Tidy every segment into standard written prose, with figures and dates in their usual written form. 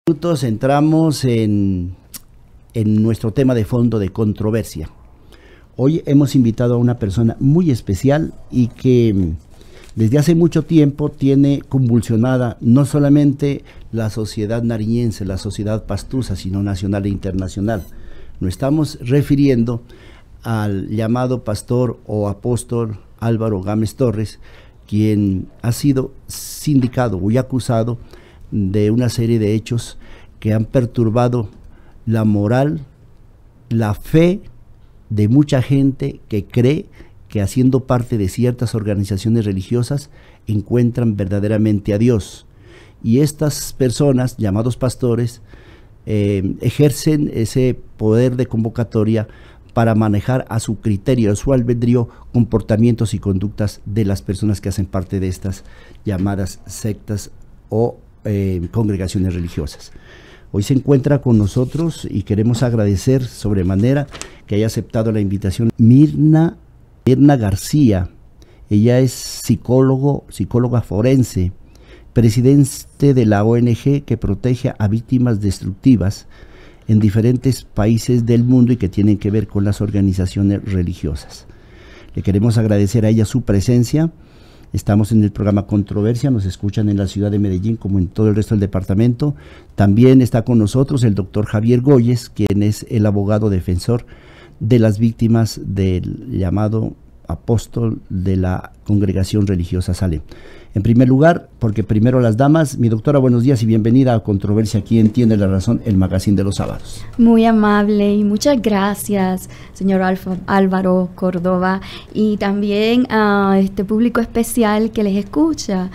Minutos entramos en nuestro tema de fondo de controversia. Hoy hemos invitado a una persona muy especial y que desde hace mucho tiempo tiene convulsionada no solamente la sociedad nariñense, la sociedad pastusa, sino nacional e internacional. Nos estamos refiriendo al llamado pastor o apóstol Álvaro Gámez Torres, quien ha sido sindicado y acusado de una serie de hechos que han perturbado la moral, la fe de mucha gente que cree que haciendo parte de ciertas organizaciones religiosas encuentran verdaderamente a Dios. Y estas personas, llamados pastores, ejercen ese poder de convocatoria para manejar a su criterio, a su albedrío, comportamientos y conductas de las personas que hacen parte de estas llamadas sectas o congregaciones religiosas. Hoy se encuentra con nosotros y queremos agradecer sobremanera que haya aceptado la invitación Mirna García. Ella es psicóloga forense, presidente de la ONG que protege a víctimas destructivas en diferentes países del mundo y que tienen que ver con las organizaciones religiosas. Le queremos agradecer a ella su presencia. Estamos en el programa Controversia, nos escuchan en la ciudad de Medellín como en todo el resto del departamento. También está con nosotros el doctor Javier Goyes, quien es el abogado defensor de las víctimas del llamado apóstol de la congregación religiosa Salem. En primer lugar, porque primero las damas, mi doctora, buenos días y bienvenida a Controversia, aquí en Tiene la Razón, el magazine de los sábados. Muy amable y muchas gracias, señor Álvaro Córdoba, y también a este público especial que les escucha,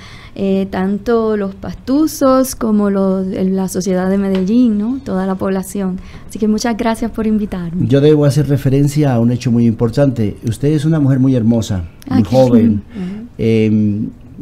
tanto los pastusos como la sociedad de Medellín, ¿no? Toda la población. Así que muchas gracias por invitarme. Yo debo hacer referencia a un hecho muy importante. Usted es una mujer muy hermosa, muy joven.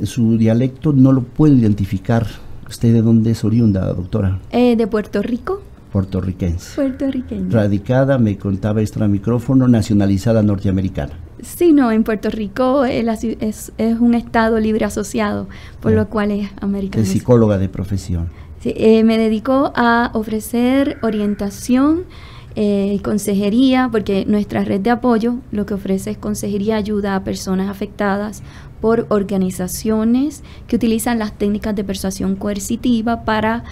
Su dialecto no lo puedo identificar. ¿Usted de dónde es oriunda, doctora? De Puerto Rico. Puertorriquense. Puertorriqueña. Radicada, me contaba esto a micrófono, nacionalizada norteamericana. Sí, no, en Puerto Rico es un estado libre asociado, por lo cual es americano. Es psicóloga de profesión. Sí, me dedico a ofrecer orientación y consejería, porque nuestra red de apoyo lo que ofrece es consejería, ayuda a personas afectadas por organizaciones que utilizan las técnicas de persuasión coercitiva para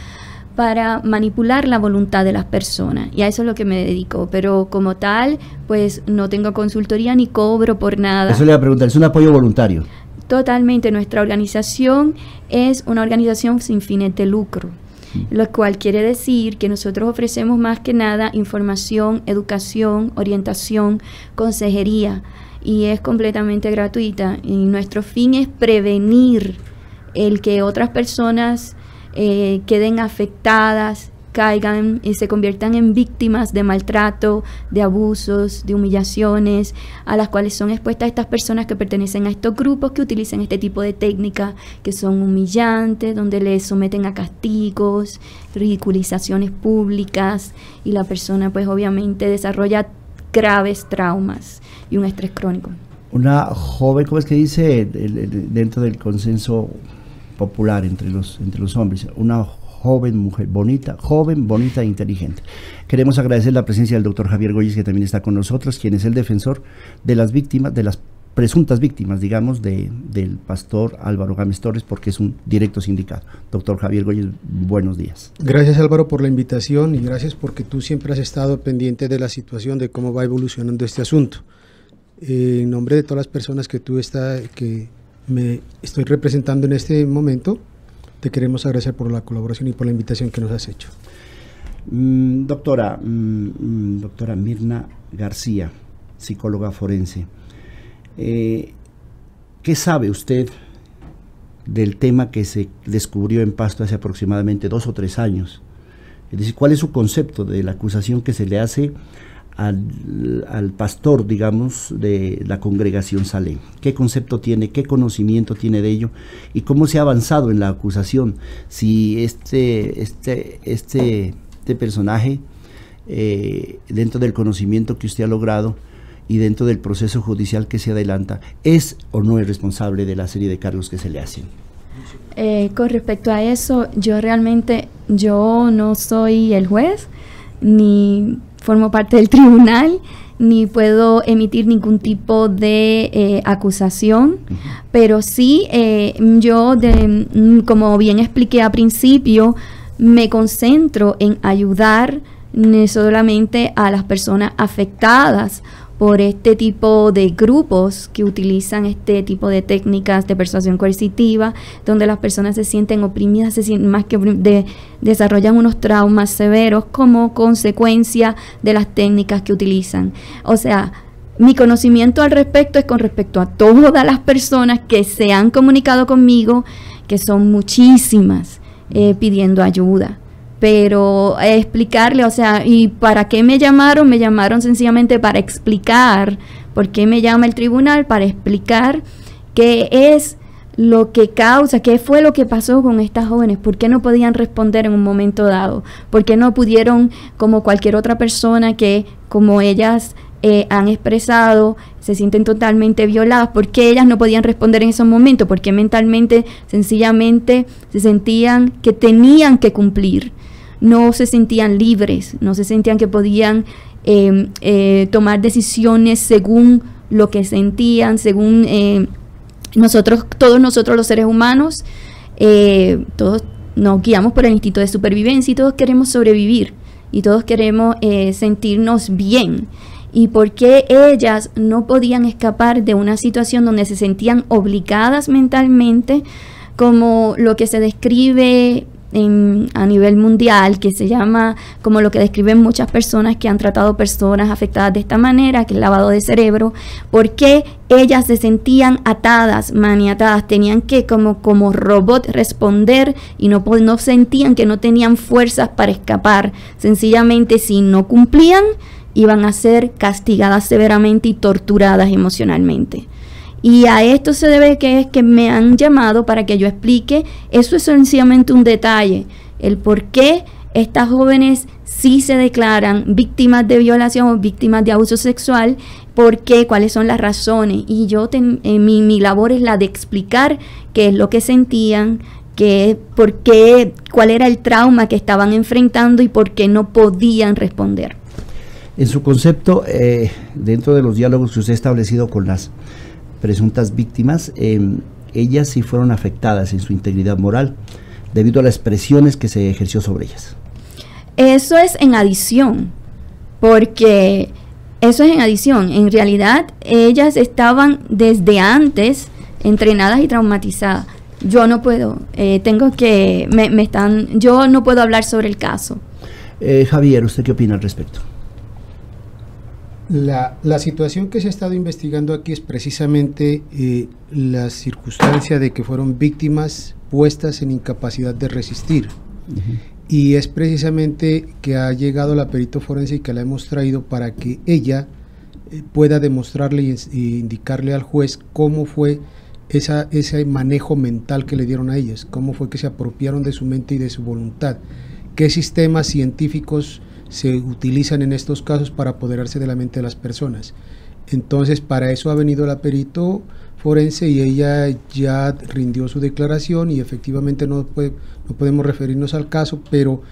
manipular la voluntad de las personas, y a eso es lo que me dedico, pero como tal, pues no tengo consultoría ni cobro por nada. Eso le iba a preguntar, ¿es un apoyo voluntario? Totalmente, nuestra organización es una organización sin fines de lucro, lo cual quiere decir que nosotros ofrecemos más que nada información, educación, orientación, consejería, y es completamente gratuita, y nuestro fin es prevenir el que otras personas queden afectadas, caigan y se conviertan en víctimas de maltrato, de abusos, de humillaciones, a las cuales son expuestas estas personas que pertenecen a estos grupos que utilizan este tipo de técnicas que son humillantes, donde les someten a castigos, ridiculizaciones públicas, y la persona pues obviamente desarrolla graves traumas y un estrés crónico. Una joven, ¿cómo es que dice dentro del consenso popular entre los hombres? Una joven mujer, bonita e inteligente. Queremos agradecer la presencia del doctor Javier Goyes, que también está con nosotros, quien es el defensor de las víctimas, de las presuntas víctimas, digamos, del pastor Álvaro Gámez Torres, porque es un directo sindicado. Doctor Javier Goyes, buenos días. Gracias, Álvaro, por la invitación, y gracias porque tú siempre has estado pendiente de la situación, de cómo va evolucionando este asunto. En nombre de todas las personas que me estoy representando en este momento, te queremos agradecer por la colaboración y por la invitación que nos has hecho. Doctora Mirna García, psicóloga forense, ¿qué sabe usted del tema que se descubrió en Pasto hace aproximadamente 2 o 3 años? Es decir, ¿cuál es su concepto de la acusación que se le hace al pastor, digamos, de la congregación Salem? ¿Qué concepto tiene, qué conocimiento tiene de ello y cómo se ha avanzado en la acusación? Si este personaje, dentro del conocimiento que usted ha logrado y dentro del proceso judicial que se adelanta, ¿es o no es responsable de la serie de cargos que se le hacen? Con respecto a eso, yo no soy el juez, ni formo parte del tribunal, ni puedo emitir ningún tipo de acusación, pero sí, como bien expliqué al principio, me concentro en ayudar no solamente a las personas afectadas por este tipo de grupos que utilizan este tipo de técnicas de persuasión coercitiva, donde las personas se sienten oprimidas, desarrollan unos traumas severos como consecuencia de las técnicas que utilizan. O sea, mi conocimiento al respecto es con respecto a todas las personas que se han comunicado conmigo, que son muchísimas, pidiendo ayuda. Pero explicarle, o sea, ¿y para qué me llamaron? Me llamaron sencillamente para explicar por qué me llama el tribunal, para explicar qué es lo que causa, qué fue lo que pasó con estas jóvenes, por qué no podían responder en un momento dado, por qué no pudieron, como cualquier otra persona que, como ellas han expresado, se sienten totalmente violadas, por qué ellas no podían responder en esos momentos, porque mentalmente, sencillamente, se sentían que tenían que cumplir. No se sentían libres, no se sentían que podían tomar decisiones según lo que sentían, según todos nosotros los seres humanos, todos nos guiamos por el instinto de supervivencia y todos queremos sobrevivir y todos queremos sentirnos bien. ¿Y por qué ellas no podían escapar de una situación donde se sentían obligadas mentalmente, como lo que se describe a nivel mundial, que se llama como lo que describen muchas personas que han tratado personas afectadas de esta manera, que es lavado de cerebro? ¿Por qué ellas se sentían atadas, maniatadas, tenían que como robot responder y no sentían que no tenían fuerzas para escapar? Sencillamente, si no cumplían, iban a ser castigadas severamente y torturadas emocionalmente. Y a esto se debe que me han llamado para que yo explique. Eso es sencillamente un detalle, el por qué estas jóvenes sí se declaran víctimas de violación o víctimas de abuso sexual, por qué, cuáles son las razones. Y yo mi labor es la de explicar qué es lo que sentían, por qué, cuál era el trauma que estaban enfrentando y por qué no podían responder. En su concepto, dentro de los diálogos que usted ha establecido con las presuntas víctimas, ellas sí fueron afectadas en su integridad moral debido a las presiones que se ejerció sobre ellas. Eso es en adición, porque eso es en adición. En realidad, ellas estaban desde antes entrenadas y traumatizadas. Yo no puedo, yo no puedo hablar sobre el caso. Javier, ¿usted qué opina al respecto? La situación que se ha estado investigando aquí es precisamente la circunstancia de que fueron víctimas puestas en incapacidad de resistir. Y es precisamente que ha llegado la perito forense y que la hemos traído para que ella pueda demostrarle y indicarle al juez cómo fue ese manejo mental que le dieron a ellas, cómo fue que se apropiaron de su mente y de su voluntad, qué sistemas científicos se utilizan en estos casos para apoderarse de la mente de las personas. Entonces, para eso ha venido la perito forense y ella ya rindió su declaración y efectivamente no podemos referirnos al caso, pero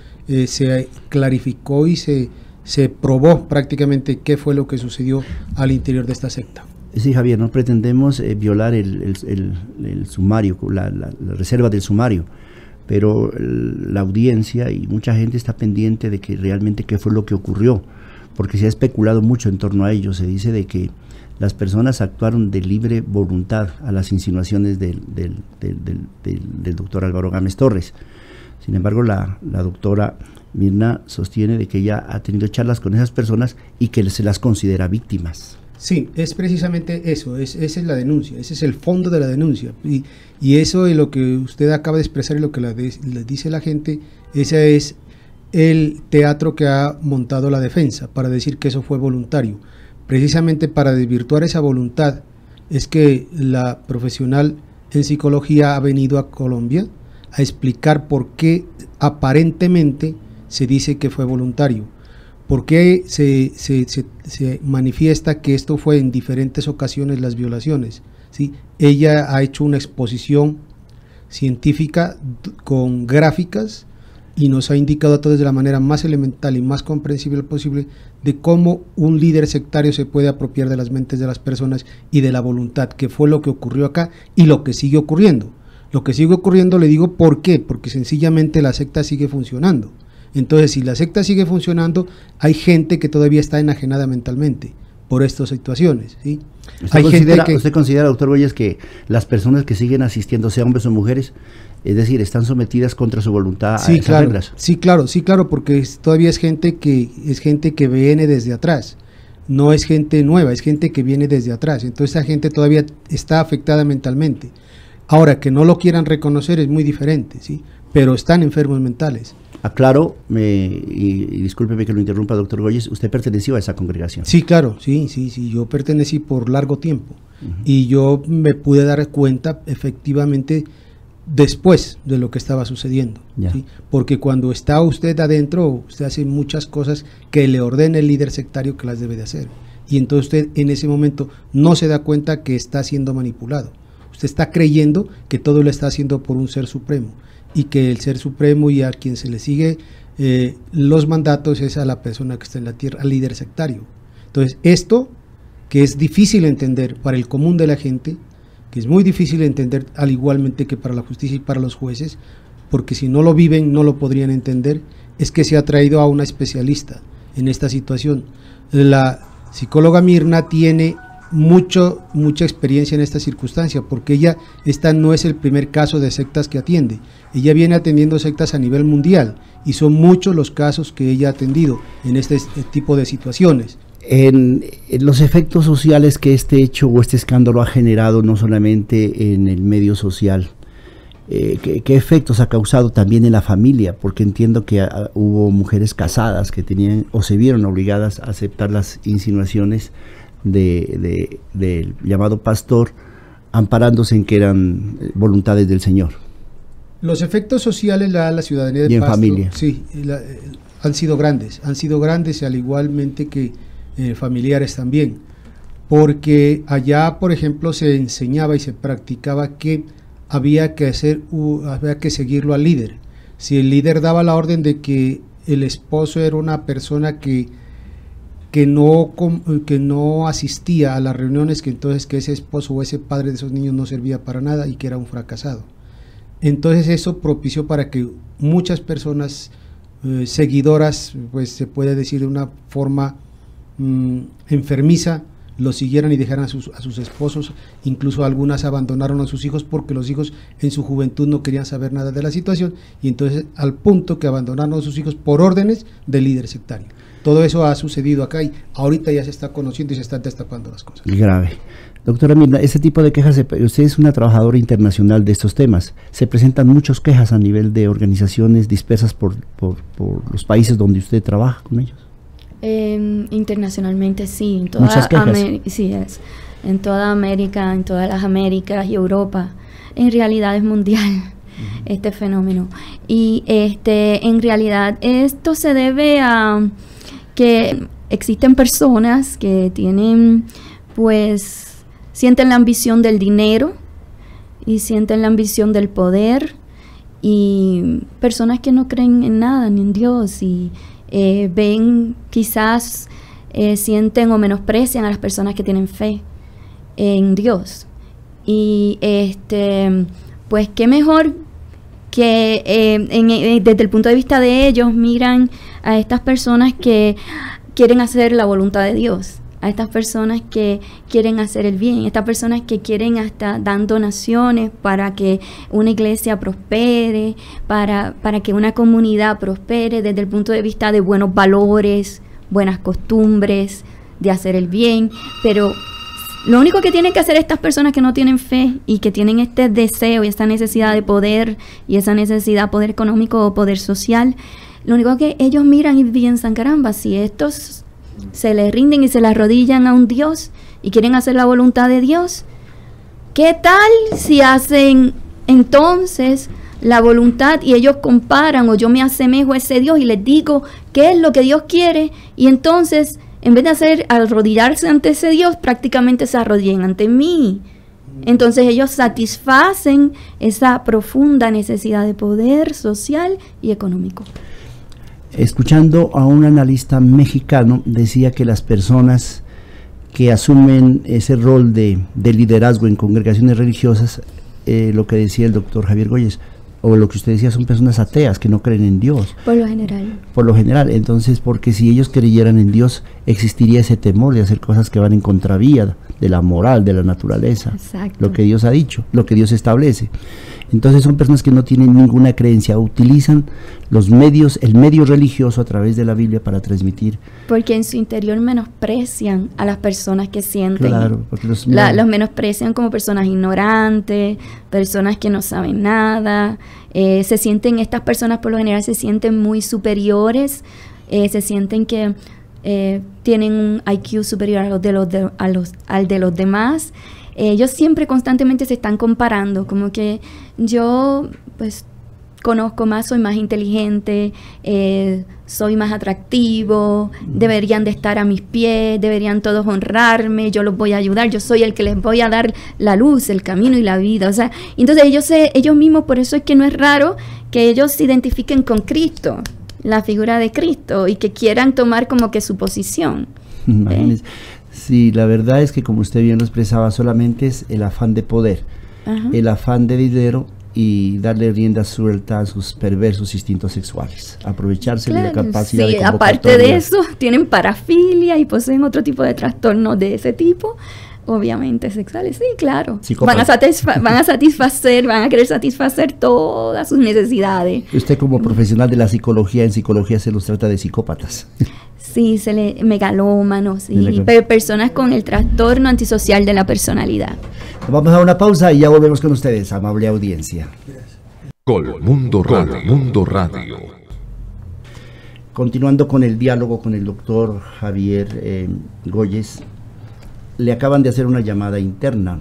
se clarificó y se probó prácticamente qué fue lo que sucedió al interior de esta secta. Sí, Javier, no pretendemos violar el sumario, la reserva del sumario, pero la audiencia y mucha gente está pendiente de que realmente qué fue lo que ocurrió, porque se ha especulado mucho en torno a ello. Se dice de que las personas actuaron de libre voluntad a las insinuaciones del doctor Álvaro Gámez Torres. Sin embargo, la doctora Mirna sostiene de que ella ha tenido charlas con esas personas y que se las considera víctimas. Sí, es precisamente eso, esa es la denuncia, ese es el fondo de la denuncia, y eso es lo que usted acaba de expresar y lo que le dice la gente. Ese es el teatro que ha montado la defensa para decir que eso fue voluntario. Precisamente para desvirtuar esa voluntad es que la profesional en psicología ha venido a Colombia a explicar por qué aparentemente se dice que fue voluntario. ¿Por qué se manifiesta que esto fue en diferentes ocasiones las violaciones? ¿Sí? Ella ha hecho una exposición científica con gráficas y nos ha indicado a todos de la manera más elemental y más comprensible posible de cómo un líder sectario se puede apropiar de las mentes de las personas y de la voluntad, que fue lo que ocurrió acá y lo que sigue ocurriendo. Lo que sigue ocurriendo, le digo, ¿por qué? Porque sencillamente la secta sigue funcionando. Entonces, si la secta sigue funcionando, hay gente que todavía está enajenada mentalmente por estas situaciones, ¿sí? ¿Usted considera, doctor Boyes, que las personas que siguen asistiendo, sean hombres o mujeres, es decir, están sometidas contra su voluntad a esas reglas? Sí, claro, porque todavía es gente que viene desde atrás, no es gente nueva, es gente que viene desde atrás, entonces esa gente todavía está afectada mentalmente. Ahora, que no lo quieran reconocer es muy diferente, ¿sí? Pero están enfermos mentales. Aclaro, y discúlpeme que lo interrumpa, doctor Boyes, usted perteneció a esa congregación. Sí, claro, sí, yo pertenecí por largo tiempo, y yo me pude dar cuenta efectivamente después de lo que estaba sucediendo, ¿sí? Porque cuando está usted adentro, usted hace muchas cosas que le ordena el líder sectario que las debe de hacer, y entonces usted en ese momento no se da cuenta que está siendo manipulado. Usted está creyendo que todo lo está haciendo por un ser supremo, y que el ser supremo y a quien se le sigue los mandatos es a la persona que está en la tierra, al líder sectario. Entonces, esto que es difícil entender para el común de la gente, que es muy difícil entender al igualmente que para la justicia y para los jueces, porque si no lo viven no lo podrían entender, es que se ha traído a una especialista en esta situación. La psicóloga Mirna tiene mucha experiencia en esta circunstancia, porque esta no es el primer caso de sectas que atiende. Ella viene atendiendo sectas a nivel mundial y son muchos los casos que ella ha atendido en este tipo de situaciones. En los efectos sociales que este hecho o este escándalo ha generado, no solamente en el medio social, ¿qué efectos ha causado también en la familia? Porque entiendo que hubo mujeres casadas que tenían o se vieron obligadas a aceptar las insinuaciones del llamado pastor, amparándose en que eran voluntades del Señor. Los efectos sociales a la ciudadanía de Pasto, familia. Sí, han sido grandes, al igualmente que familiares también, porque allá, por ejemplo, se enseñaba y se practicaba que había que seguirlo al líder. Si el líder daba la orden de que el esposo era una persona que no asistía a las reuniones, que entonces que ese esposo o ese padre de esos niños no servía para nada y que era un fracasado. Entonces eso propició para que muchas personas seguidoras, pues se puede decir de una forma enfermiza, los siguieran y dejaran a sus esposos. Incluso algunas abandonaron a sus hijos porque los hijos en su juventud no querían saber nada de la situación, y entonces al punto que abandonaron a sus hijos por órdenes del líder sectario. Todo eso ha sucedido acá y ahorita ya se está conociendo y se están destapando las cosas. Grave. Doctora Mirna, ese tipo de quejas, usted es una trabajadora internacional de estos temas. ¿Se presentan muchas quejas a nivel de organizaciones dispersas por los países donde usted trabaja con ellos? Internacionalmente sí, en muchas quejas. Sí, en toda América, en todas las Américas y Europa. En realidad es mundial este fenómeno. Y en realidad esto se debe a que existen personas que tienen, pues, sienten la ambición del dinero y sienten la ambición del poder, y personas que no creen en nada ni en Dios y ven, quizás sienten o menosprecian a las personas que tienen fe en Dios. Y pues qué mejor que desde el punto de vista de ellos miran a estas personas que quieren hacer la voluntad de Dios, a estas personas que quieren hacer el bien, estas personas que quieren hasta dar donaciones para que una iglesia prospere, para que una comunidad prospere desde el punto de vista de buenos valores, buenas costumbres, de hacer el bien. Pero lo único que tienen que hacer estas personas que no tienen fe y que tienen este deseo y esta necesidad de poder y esa necesidad de poder económico o poder social, lo único que ellos miran y piensan, caramba, si estos se les rinden y se le arrodillan a un Dios y quieren hacer la voluntad de Dios, ¿qué tal si hacen entonces la voluntad y ellos comparan, o yo me asemejo a ese Dios y les digo qué es lo que Dios quiere, y entonces en vez de arrodillarse ante ese Dios, prácticamente se arrodillan ante mí? Entonces ellos satisfacen esa profunda necesidad de poder social y económico. Escuchando a un analista mexicano, decía que las personas que asumen ese rol de liderazgo en congregaciones religiosas, lo que decía el doctor Javier Goyes, o lo que usted decía, son personas ateas que no creen en Dios. Por lo general. Por lo general, entonces, porque si ellos creyeran en Dios, existiría ese temor de hacer cosas que van en contravía de la moral, de la naturaleza. Exacto. Lo que Dios ha dicho, lo que Dios establece. Entonces son personas que no tienen ninguna creencia, utilizan los medios, el medio religioso a través de la Biblia para transmitir. Porque en su interior menosprecian a las personas que sienten. Claro, porque los menosprecian como personas ignorantes, personas que no saben nada. Estas personas por lo general se sienten muy superiores, se sienten que tienen un IQ superior al de los demás. Ellos siempre constantemente se están comparando, como que yo pues conozco más, soy más inteligente, soy más atractivo, deberían de estar a mis pies, deberían todos honrarme, yo los voy a ayudar, yo soy el que les voy a dar la luz, el camino y la vida. O sea, entonces ellos mismos, por eso es que no es raro que ellos se identifiquen con Cristo, la figura de Cristo, y que quieran tomar como que su posición. Sí, la verdad es que, como usted bien lo expresaba, solamente es el afán de poder, el afán de dinero y darle rienda suelta a sus perversos instintos sexuales, aprovecharse de la capacidad de convocatoria. Aparte de eso, tienen parafilia y poseen otro tipo de trastornos de ese tipo, obviamente sexuales, sí, claro. Van a querer satisfacer todas sus necesidades. Usted, como profesional de la psicología, en psicología se los trata de psicópatas. Sí, megalómanos, sí, personas con el trastorno antisocial de la personalidad. Vamos a una pausa y ya volvemos con ustedes, amable audiencia. Colmundo Radio. Continuando con el diálogo con el doctor Javier Goyes, le acaban de hacer una llamada interna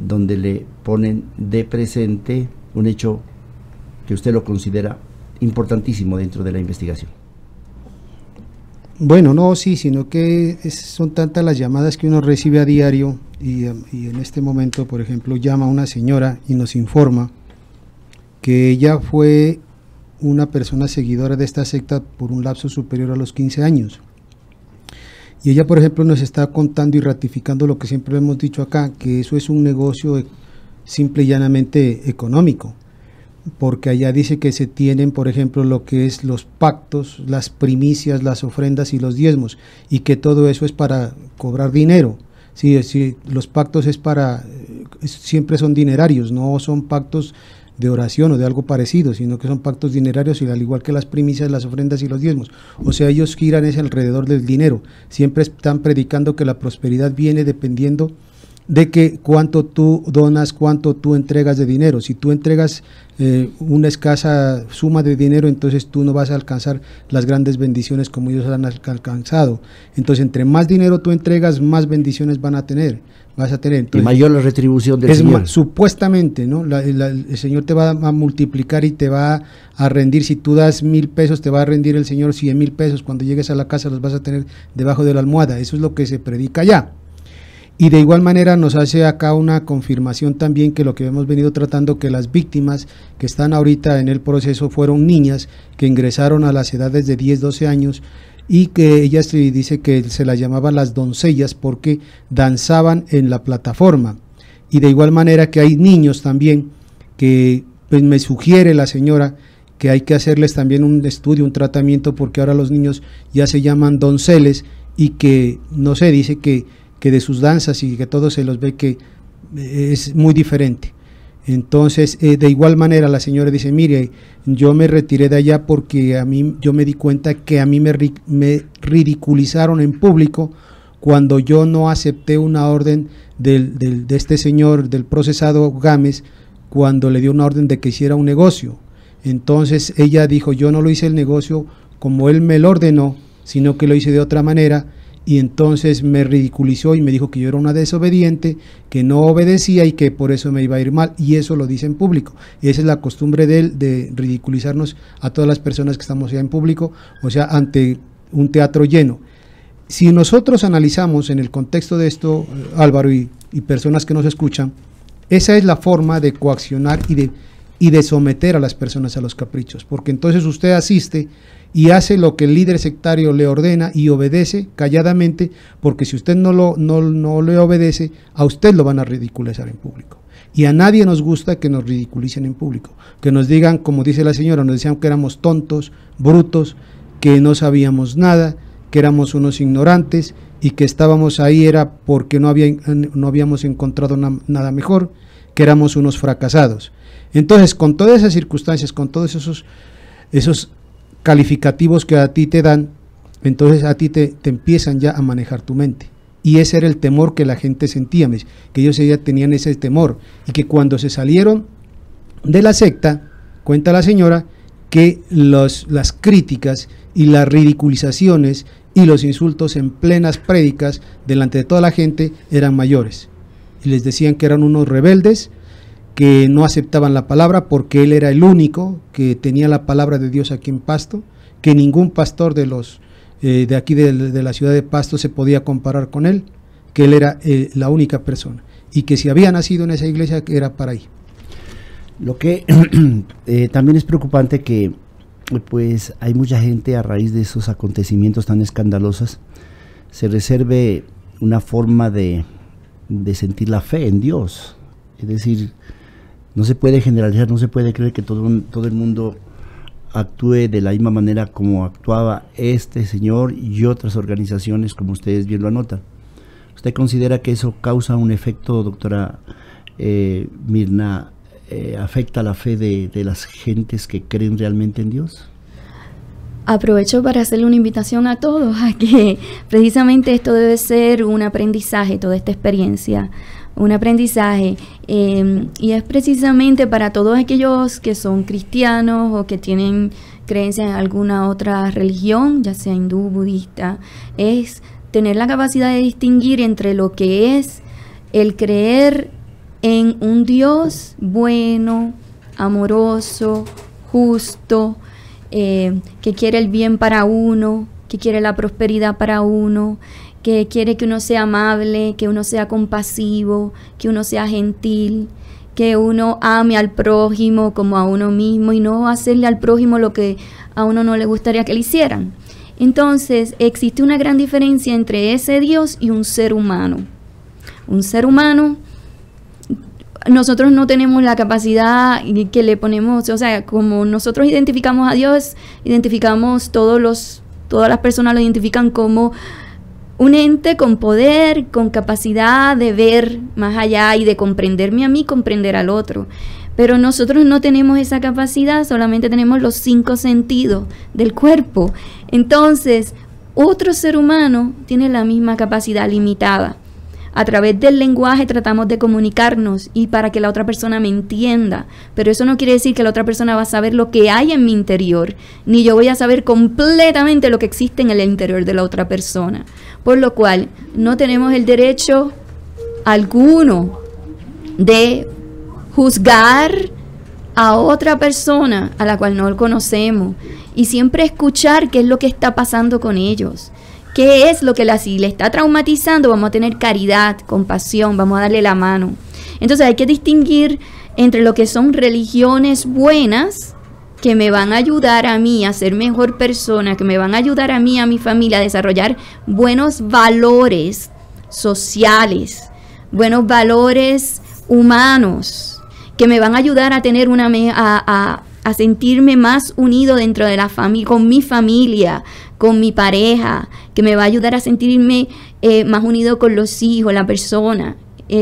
donde le ponen de presente un hecho que usted lo considera importantísimo dentro de la investigación. Bueno, no, sí, sino que son tantas las llamadas que uno recibe a diario y en este momento, por ejemplo, llama una señora y nos informa que ella fue una persona seguidora de esta secta por un lapso superior a los 15 años. Y ella, por ejemplo, nos está contando y ratificando lo que siempre hemos dicho acá, que eso es un negocio simple y llanamente económico, porque allá dice que se tienen, por ejemplo, lo que es los pactos, las primicias, las ofrendas y los diezmos, y que todo eso es para cobrar dinero. Sí, los pactos siempre son dinerarios, no son pactos de oración o de algo parecido, sino que son pactos dinerarios, y al igual que las primicias, las ofrendas y los diezmos. O sea, ellos giran alrededor del dinero, siempre están predicando que la prosperidad viene dependiendo de que cuánto tú donas, cuánto tú entregas de dinero. Si tú entregas una escasa suma de dinero, entonces tú no vas a alcanzar las grandes bendiciones como ellos han alcanzado. Entonces, entre más dinero tú entregas, más bendiciones vas a tener. Entonces, y mayor la retribución del Señor. Supuestamente, ¿no? El Señor te va a multiplicar y te va a rendir. Si tú das 1,000 pesos, te va a rendir el Señor 100,000 pesos. Cuando llegues a la casa los vas a tener debajo de la almohada. Eso es lo que se predica allá. Y de igual manera nos hace acá una confirmación también que lo que hemos venido tratando, que las víctimas que están ahorita en el proceso fueron niñas que ingresaron a las edades de 10, 12 años, y que ellas dice que se las llamaban las doncellas porque danzaban en la plataforma. Y de igual manera que hay niños también que pues me sugiere la señora que hay que hacerles también un estudio, un tratamiento, porque ahora los niños ya se llaman donceles, y que, no sé, dice que de sus danzas y que todo se los ve que es muy diferente. Entonces, de igual manera la señora dice, mire, yo me retiré de allá porque yo me di cuenta que a mí me ridiculizaron en público cuando yo no acepté una orden de este señor, del procesado Gámez, cuando le dio una orden de que hiciera un negocio. Entonces ella dijo, yo no lo hice el negocio como él me lo ordenó, sino que lo hice de otra manera. Y entonces me ridiculizó y me dijo que yo era una desobediente, que no obedecía y que por eso me iba a ir mal, y eso lo dice en público. Esa es la costumbre de él, de ridiculizarnos a todas las personas que estamos ya en público, o sea, ante un teatro lleno. Si nosotros analizamos en el contexto de esto, Álvaro y y personas que nos escuchan, esa es la forma de coaccionar y de someter a las personas a los caprichos, porque entonces usted asiste y hace lo que el líder sectario le ordena y obedece calladamente, porque si usted no le obedece, a usted lo van a ridiculizar en público. Y a nadie nos gusta que nos ridiculicen en público, que nos digan, como dice la señora, nos decían que éramos tontos, brutos, que no sabíamos nada, que éramos unos ignorantes y que estábamos ahí era porque no habíamos encontrado nada mejor, que éramos unos fracasados. Entonces, con todas esas circunstancias, con todos esos calificativos que a ti te dan, entonces a ti te empiezan ya a manejar tu mente. Y ese era el temor que la gente sentía, que ellos ya tenían ese temor, y que cuando se salieron de la secta, cuenta la señora, que las críticas y las ridiculizaciones y los insultos en plenas prédicas delante de toda la gente eran mayores, y les decían que eran unos rebeldes, que no aceptaban la palabra porque él era el único que tenía la palabra de Dios aquí en Pasto, que ningún pastor de aquí de la ciudad de Pasto se podía comparar con él, que él era la única persona, y que si había nacido en esa iglesia era para ahí. Lo que también es preocupante que pues hay mucha gente a raíz de esos acontecimientos tan escandalosos se reserve una forma de sentir la fe en Dios. Es decir, no se puede generalizar, no se puede creer que todo el mundo actúe de la misma manera como actuaba este señor y otras organizaciones, como ustedes bien lo anotan. ¿Usted considera que eso causa un efecto, doctora Mirna, afecta la fe de las gentes que creen realmente en Dios? Aprovecho para hacerle una invitación a todos a que precisamente esto debe ser un aprendizaje, toda esta experiencia, un aprendizaje, y es precisamente para todos aquellos que son cristianos o que tienen creencia en alguna otra religión, ya sea hindú, budista, es tener la capacidad de distinguir entre lo que es el creer en un Dios bueno, amoroso, justo, que quiere el bien para uno, que quiere la prosperidad para uno, que quiere que uno sea amable, que uno sea compasivo, que uno sea gentil, que uno ame al prójimo como a uno mismo y no hacerle al prójimo lo que a uno no le gustaría que le hicieran. Entonces, existe una gran diferencia entre ese Dios y un ser humano. Un ser humano, nosotros no tenemos la capacidad que le ponemos, o sea, como nosotros identificamos a Dios, identificamos todas las personas lo identifican como un ente con poder, con capacidad de ver más allá y de comprenderme a mí, comprender al otro. Pero nosotros no tenemos esa capacidad, solamente tenemos los 5 sentidos del cuerpo. Entonces, otro ser humano tiene la misma capacidad limitada. A través del lenguaje tratamos de comunicarnos y para que la otra persona me entienda, pero eso no quiere decir que la otra persona va a saber lo que hay en mi interior, ni yo voy a saber completamente lo que existe en el interior de la otra persona. Por lo cual, no tenemos el derecho alguno de juzgar a otra persona a la cual no conocemos y siempre escuchar qué es lo que está pasando con ellos. ¿Qué es lo que si le está traumatizando? Vamos a tener caridad, compasión, vamos a darle la mano. Entonces hay que distinguir entre lo que son religiones buenas, que me van a ayudar a mí a ser mejor persona, que me van a ayudar a mí, a mi familia, a desarrollar buenos valores sociales, buenos valores humanos, que me van a ayudar a tener a sentirme más unido dentro de la familia, con mi familia, con mi pareja, que me va a ayudar a sentirme más unido con los hijos, la persona,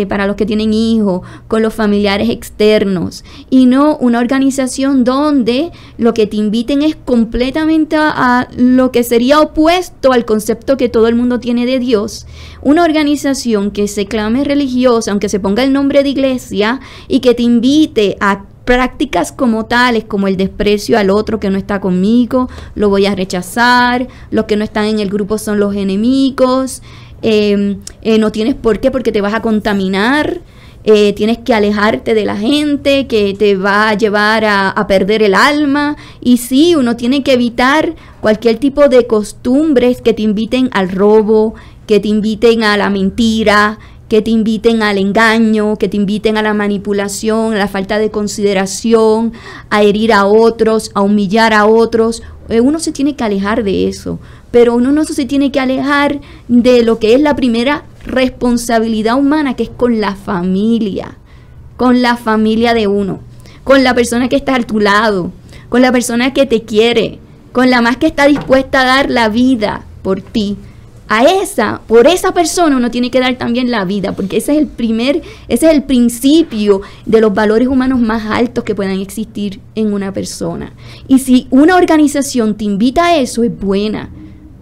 para los que tienen hijos, con los familiares externos, y no una organización donde lo que te inviten es completamente a lo que sería opuesto al concepto que todo el mundo tiene de Dios. Una organización que se clame religiosa, aunque se ponga el nombre de iglesia, y que te invite a prácticas como tales, como el desprecio al otro que no está conmigo, lo voy a rechazar, los que no están en el grupo son los enemigos, no tienes por qué porque te vas a contaminar, tienes que alejarte de la gente que te va a llevar a perder el alma. Y sí, uno tiene que evitar cualquier tipo de costumbres que te inviten al robo, que te inviten a la mentira, que te inviten al engaño, que te inviten a la manipulación, a la falta de consideración, a herir a otros, a humillar a otros. Uno se tiene que alejar de eso, pero uno no se tiene que alejar de lo que es la primera responsabilidad humana, que es con la familia de uno, con la persona que está a tu lado, con la persona que te quiere, con la más que está dispuesta a dar la vida por ti. Por esa persona uno tiene que dar también la vida, porque ese es el principio de los valores humanos más altos que puedan existir en una persona. Y si una organización te invita a eso, es buena,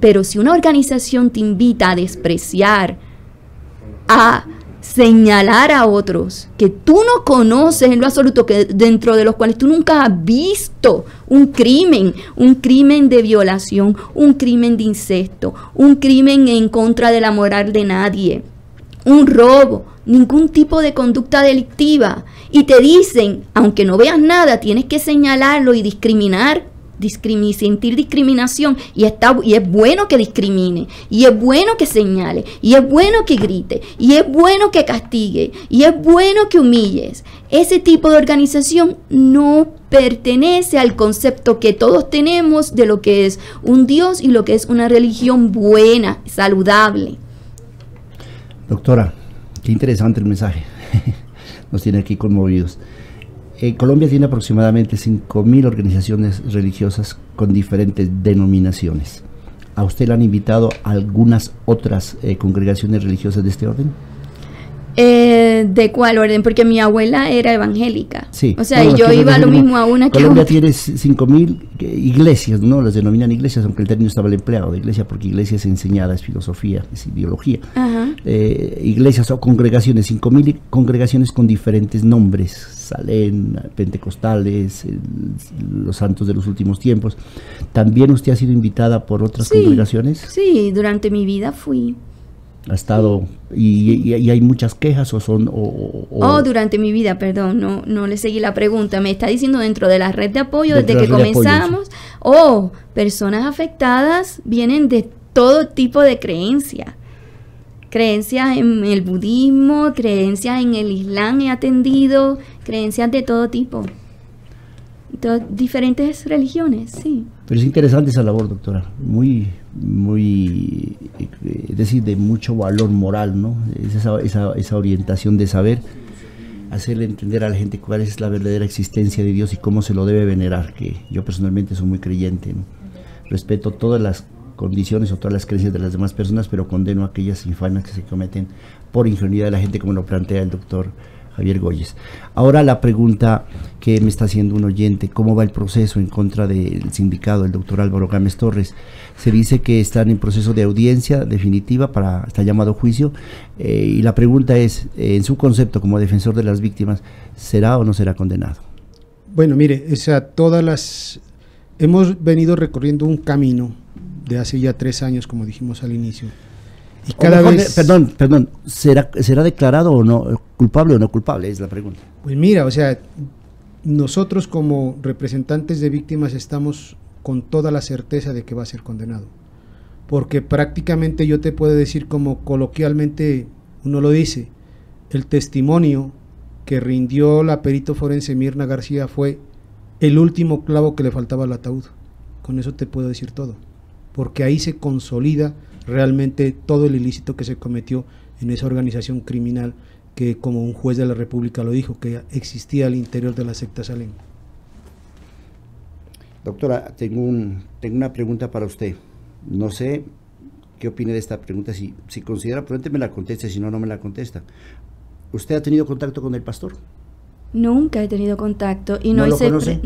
pero si una organización te invita a despreciar, a señalar a otros que tú no conoces en lo absoluto, que dentro de los cuales tú nunca has visto un crimen de violación, un crimen de incesto, un crimen en contra de la moral de nadie, un robo, ningún tipo de conducta delictiva, y te dicen, aunque no veas nada, tienes que señalarlo y sentir discriminación, y es bueno que discrimine, y es bueno que señale, y es bueno que grite, y es bueno que castigue, y es bueno que humilles. Ese tipo de organización no pertenece al concepto que todos tenemos de lo que es un Dios y lo que es una religión buena, saludable. Doctora, qué interesante el mensaje. Nos tiene aquí conmovidos. Colombia tiene aproximadamente 5.000 organizaciones religiosas con diferentes denominaciones. ¿A usted le han invitado a algunas otras congregaciones religiosas de este orden? ¿De cuál orden? Porque mi abuela era evangélica. Sí. O sea, y yo iba lo mismo a una que a Colombia otra. tiene 5.000 iglesias, ¿no? Las denominan iglesias, aunque el término estaba el empleado de iglesia, porque iglesia es enseñada, es filosofía, es ideología. Ajá. Iglesias o congregaciones, 5.000 congregaciones con diferentes nombres: Salén, Pentecostales, los Santos de los Últimos Tiempos. ¿También usted ha sido invitada por otras congregaciones? Sí, durante mi vida fui. ¿Ha estado y hay muchas quejas o son durante mi vida, perdón, no le seguí la pregunta. Me está diciendo dentro de la red de apoyo desde que comenzamos. Personas afectadas vienen de todo tipo de creencias en el budismo, creencias en el islam he atendido, creencias de todo tipo, diferentes religiones, sí. Pero es interesante esa labor, doctora, muy, es decir, de mucho valor moral, ¿no? Es esa orientación de saber, hacerle entender a la gente cuál es la verdadera existencia de Dios y cómo se lo debe venerar, que yo personalmente soy muy creyente, ¿no? Respeto todas las condiciones o todas las creencias de las demás personas, pero condeno aquellas infamias que se cometen por ingenuidad de la gente, como lo plantea el doctor Javier Goyes. Ahora la pregunta que me está haciendo un oyente: ¿cómo va el proceso en contra del sindicado, el doctor Álvaro Gámez Torres? Se dice que están en proceso de audiencia definitiva está llamado a juicio, y la pregunta es, en su concepto como defensor de las víctimas, ¿será o no será condenado? Bueno, mire, hemos venido recorriendo un camino de hace ya 3 años, como dijimos al inicio. Y cada vez... Perdón, ¿será declarado o no culpable o no culpable? Es la pregunta. Pues mira, nosotros como representantes de víctimas estamos con toda la certeza de que va a ser condenado. Porque prácticamente yo te puedo decir, como coloquialmente uno lo dice, el testimonio que rindió la perito forense Mirna García fue el último clavo que le faltaba al ataúd. Con eso te puedo decir todo. Porque ahí se consolida realmente todo el ilícito que se cometió en esa organización criminal que, como un juez de la República lo dijo, que existía al interior de la secta Salem. Doctora, tengo una pregunta para usted. No sé qué opina de esta pregunta. Si considera prudente, me la contesta, si no, no me la contesta. ¿Usted ha tenido contacto con el pastor? Nunca he tenido contacto. Y ¿No lo conoce?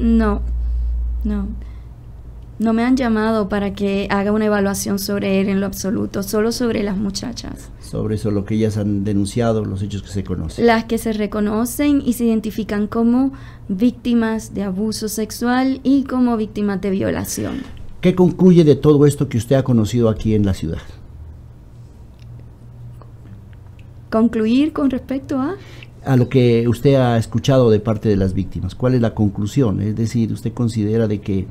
No me han llamado para que haga una evaluación sobre él en lo absoluto, solo sobre las muchachas. Sobre eso, lo que ellas han denunciado, los hechos que se conocen. Las que se reconocen y se identifican como víctimas de abuso sexual y como víctimas de violación. ¿Qué concluye de todo esto que usted ha conocido aquí en la ciudad? ¿Concluir con respecto a lo que usted ha escuchado de parte de las víctimas? ¿Cuál es la conclusión? Es decir, ¿usted considera de que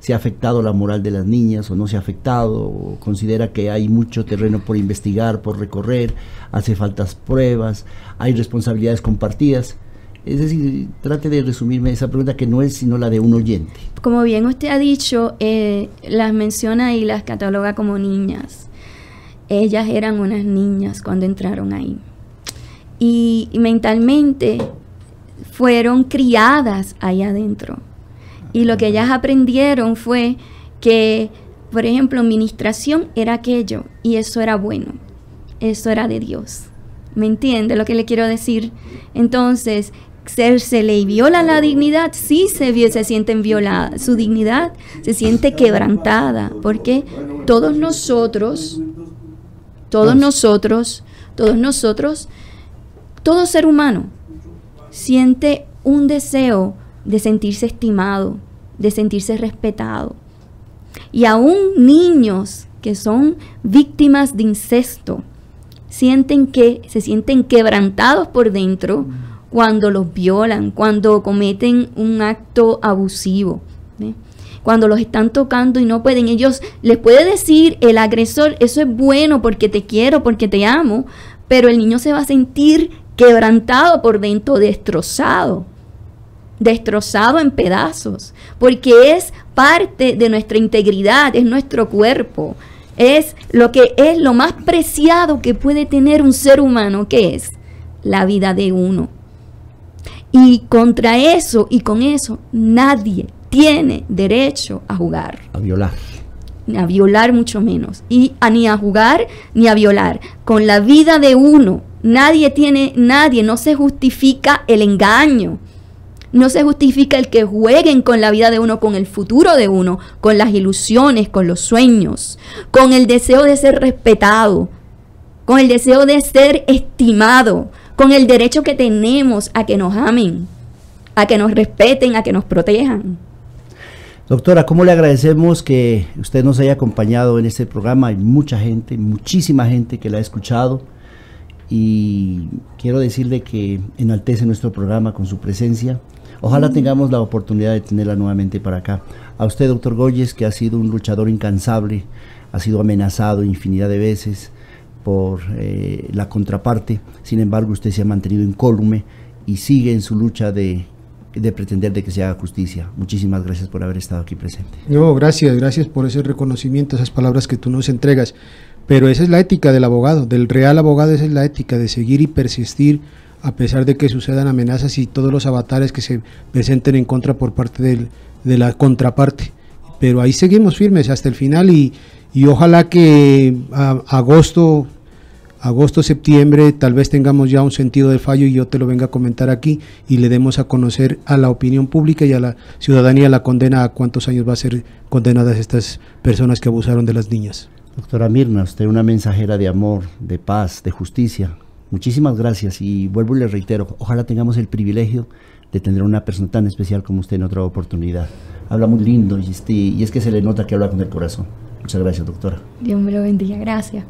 se ha afectado la moral de las niñas o no se ha afectado, o considera que hay mucho terreno por investigar, por recorrer, hace faltas pruebas, hay responsabilidades compartidas. Es decir, trate de resumirme esa pregunta que no es sino la de un oyente. Como bien usted ha dicho, las menciona y las cataloga como niñas. Ellas eran unas niñas cuando entraron ahí. Y mentalmente fueron criadas ahí adentro. Y lo que ellas aprendieron fue que, por ejemplo, ministración era aquello y eso era bueno. Eso era de Dios. ¿Me entiende lo que le quiero decir? Entonces, se le viola la dignidad, sí se sienten violadas, su dignidad se siente quebrantada, porque todo ser humano siente un deseo de sentirse estimado, de sentirse respetado. Y aún niños que son víctimas de incesto se sienten quebrantados por dentro cuando los violan, cuando cometen un acto abusivo, ¿ve? Cuando los están tocando y no pueden, ellos les puede decir el agresor, eso es bueno porque te quiero, porque te amo, pero el niño se va a sentir quebrantado por dentro, destrozado en pedazos, porque es parte de nuestra integridad, es nuestro cuerpo, es lo más preciado que puede tener un ser humano, que es la vida de uno. Y contra eso y con eso nadie tiene derecho a jugar. A violar. A violar mucho menos. Y ni a jugar ni a violar. Con la vida de uno, nadie, no se justifica el engaño. No se justifica el que jueguen con la vida de uno, con el futuro de uno, con las ilusiones, con los sueños, con el deseo de ser respetado, con el deseo de ser estimado, con el derecho que tenemos a que nos amen, a que nos respeten, a que nos protejan. Doctora, ¿cómo le agradecemos que usted nos haya acompañado en este programa? Hay mucha gente, muchísima gente que la ha escuchado, y quiero decirle que enaltece nuestro programa con su presencia. Ojalá tengamos la oportunidad de tenerla nuevamente para acá. A usted, doctor Goyes, que ha sido un luchador incansable, ha sido amenazado infinidad de veces por la contraparte, sin embargo usted se ha mantenido incólume y sigue en su lucha de pretender de que se haga justicia. Muchísimas gracias por haber estado aquí presente. No, gracias por ese reconocimiento, esas palabras que tú nos entregas, pero esa es la ética del abogado, del real abogado. Esa es la ética de seguir y persistir a pesar de que sucedan amenazas y todos los avatares que se presenten en contra por parte de la contraparte, pero ahí seguimos firmes hasta el final, y ojalá que agosto, septiembre, tal vez tengamos ya un sentido de fallo y yo te lo venga a comentar aquí y le demos a conocer a la opinión pública y a la ciudadanía la condena a cuántos años va a ser condenadas estas personas que abusaron de las niñas. Doctora Mirna, usted una mensajera de amor, de paz, de justicia. Muchísimas gracias, y vuelvo y le reitero, ojalá tengamos el privilegio de tener una persona tan especial como usted en otra oportunidad. Habla muy lindo y es que se le nota que habla con el corazón. Muchas gracias, doctora. Dios me lo bendiga, gracias.